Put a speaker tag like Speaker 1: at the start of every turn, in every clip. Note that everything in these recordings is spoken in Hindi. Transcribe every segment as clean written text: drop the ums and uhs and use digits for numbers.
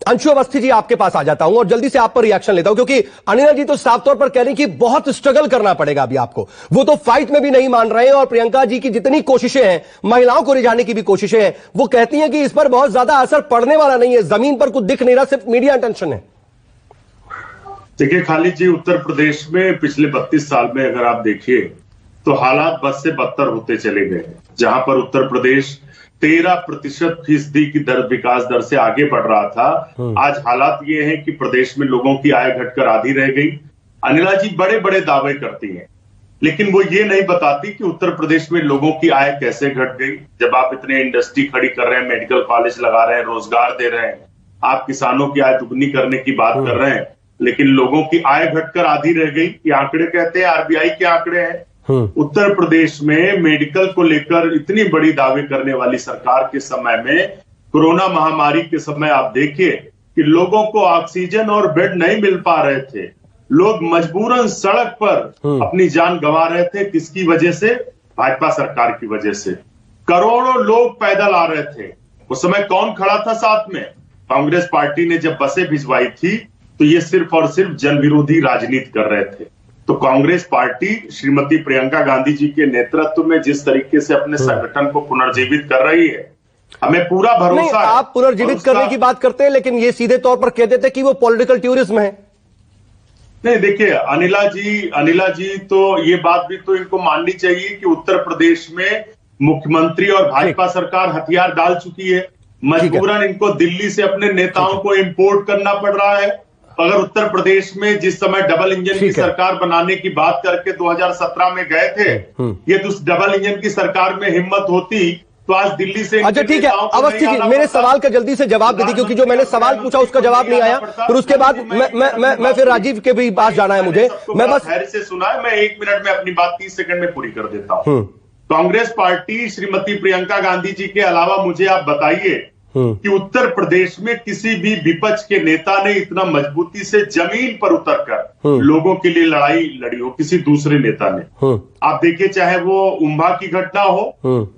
Speaker 1: अंशु अवस्थी जी आपके पास आ जाता हूं और जल्दी से आप पर रिएक्शन लेता हूं, क्योंकि अनिला जी तो साफ तौर पर कह रही कि बहुत स्ट्रगल करना पड़ेगा अभी आपको। वो तो फाइट में भी नहीं मान रहे हैं और प्रियंका जी की जितनी कोशिशें हैं, महिलाओं को रिझाने की भी कोशिशें हैं, वो कहती हैं कि इस पर बहुत ज्यादा असर पड़ने वाला नहीं है, जमीन पर कुछ दिख नहीं रहा, सिर्फ मीडिया अटेंशन है।
Speaker 2: देखिए खालिद जी, उत्तर प्रदेश में पिछले 32 साल में अगर आप देखिए तो हालात बद से बदतर होते चले गए। जहां पर उत्तर प्रदेश 13% की दर विकास दर से आगे बढ़ रहा था, आज हालात ये हैं कि प्रदेश में लोगों की आय घटकर आधी रह गई। अनिला जी बड़े बड़े दावे करती हैं, लेकिन वो ये नहीं बताती कि उत्तर प्रदेश में लोगों की आय कैसे घट गई। जब आप इतने इंडस्ट्री खड़ी कर रहे हैं, मेडिकल कॉलेज लगा रहे हैं, रोजगार दे रहे हैं, आप किसानों की आय दुगनी करने की बात कर रहे हैं, लेकिन लोगों की आय घटकर आधी रह गई। ये आंकड़े कहते हैं, आरबीआई के आंकड़े हैं। उत्तर प्रदेश में मेडिकल को लेकर इतनी बड़ी दावे करने वाली सरकार के समय में, कोरोना महामारी के समय आप देखिए कि लोगों को ऑक्सीजन और बेड नहीं मिल पा रहे थे, लोग मजबूरन सड़क पर अपनी जान गंवा रहे थे। किसकी वजह से? भाजपा सरकार की वजह से। करोड़ों लोग पैदल आ रहे थे। उस समय कौन खड़ा था साथ में? कांग्रेस पार्टी ने जब बसें भिजवाई थी तो ये सिर्फ और सिर्फ जन विरोधी राजनीति कर रहे थे। तो कांग्रेस पार्टी श्रीमती प्रियंका गांधी जी के नेतृत्व में जिस तरीके से अपने संगठन को पुनर्जीवित कर रही है, हमें पूरा भरोसा है।
Speaker 1: आप पुनर्जीवित करने की बात करते हैं, लेकिन ये सीधे तौर पर कह देते कि वो पॉलिटिकल टूरिज्म है।
Speaker 2: नहीं, देखिए अनिला जी तो ये बात भी तो इनको माननी चाहिए कि उत्तर प्रदेश में मुख्यमंत्री और भाजपा सरकार हथियार डाल चुकी है। मजबूरन इनको दिल्ली से अपने नेताओं को इंपोर्ट करना पड़ रहा है। अगर उत्तर प्रदेश में जिस समय डबल इंजन की सरकार बनाने की बात करके 2017 में गए थे, ये तो डबल इंजन की सरकार में हिम्मत होती तो आज दिल्ली से।
Speaker 1: अच्छा ठीक है अवस्थी जी, मेरे सवाल का जल्दी से जवाब दे दी, क्योंकि जो मैंने सवाल पूछा उसका जवाब नहीं आया। फिर उसके बाद मैं फिर राजीव के भी पास जाना है मुझे। मैं बस
Speaker 2: धैर्य से सुना है, मैं 1 मिनट में अपनी बात 30 सेकंड में पूरी कर देता हूं। कांग्रेस पार्टी श्रीमती प्रियंका गांधी जी के अलावा मुझे आप बताइए कि उत्तर प्रदेश में किसी भी विपक्ष के नेता ने इतना मजबूती से जमीन पर उतरकर लोगों के लिए लड़ाई लड़ी हो, किसी दूसरे नेता ने। आप देखिए, चाहे वो उम्भा की घटना हो,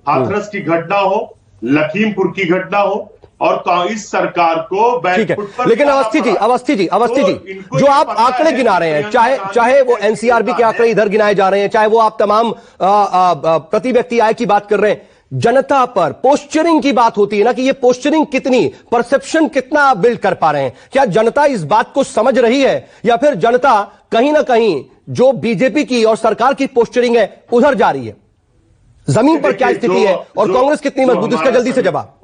Speaker 2: हाथरस की घटना हो, लखीमपुर की घटना हो, और इस सरकार को बैकफुट पर। लेकिन
Speaker 1: अवस्थी जी जो आप आंकड़े गिना रहे हैं, चाहे वो एनसीआरबी के आंकड़े इधर गिनाए जा रहे हैं, चाहे वो आप तमाम प्रति व्यक्ति आय की बात कर रहे हैं, जनता पर पोस्चरिंग की बात होती है ना, कि ये पोस्चरिंग कितनी, परसेप्शन कितना आप बिल्ड कर पा रहे हैं? क्या जनता इस बात को समझ रही है, या फिर जनता कहीं ना कहीं जो बीजेपी की और सरकार की पोस्चरिंग है उधर जा रही है? जमीन पर क्या स्थिति है और कांग्रेस कितनी मजबूत, इसका जल्दी से जवाब।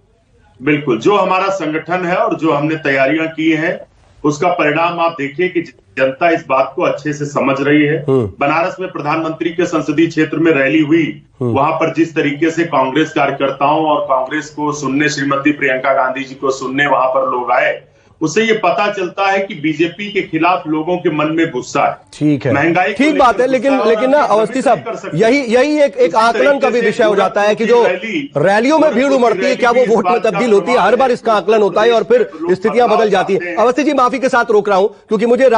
Speaker 2: बिल्कुल, जो हमारा संगठन है और जो हमने तैयारियां की हैं, उसका परिणाम आप देखिए कि जनता इस बात को अच्छे से समझ रही है। बनारस में प्रधानमंत्री के संसदीय क्षेत्र में रैली हुई, वहां पर जिस तरीके से कांग्रेस कार्यकर्ताओं और कांग्रेस को सुनने, श्रीमती प्रियंका गांधी जी को सुनने वहां पर लोग आए, उससे ये पता चलता है कि बीजेपी के खिलाफ लोगों के मन में गुस्सा है।
Speaker 1: ठीक है,
Speaker 2: महंगाई
Speaker 1: ठीक बात है, लेकिन ना अवस्थी साहब, यही एक आकलन का भी विषय हो जाता है कि जो रैलियों में भीड़ उमड़ती है, क्या वो वोट में तब्दील होती है? हर बार इसका आकलन होता है और फिर स्थितियां बदल जाती है। अवस्थी जी माफी के साथ रोक रहा हूं, क्योंकि मुझे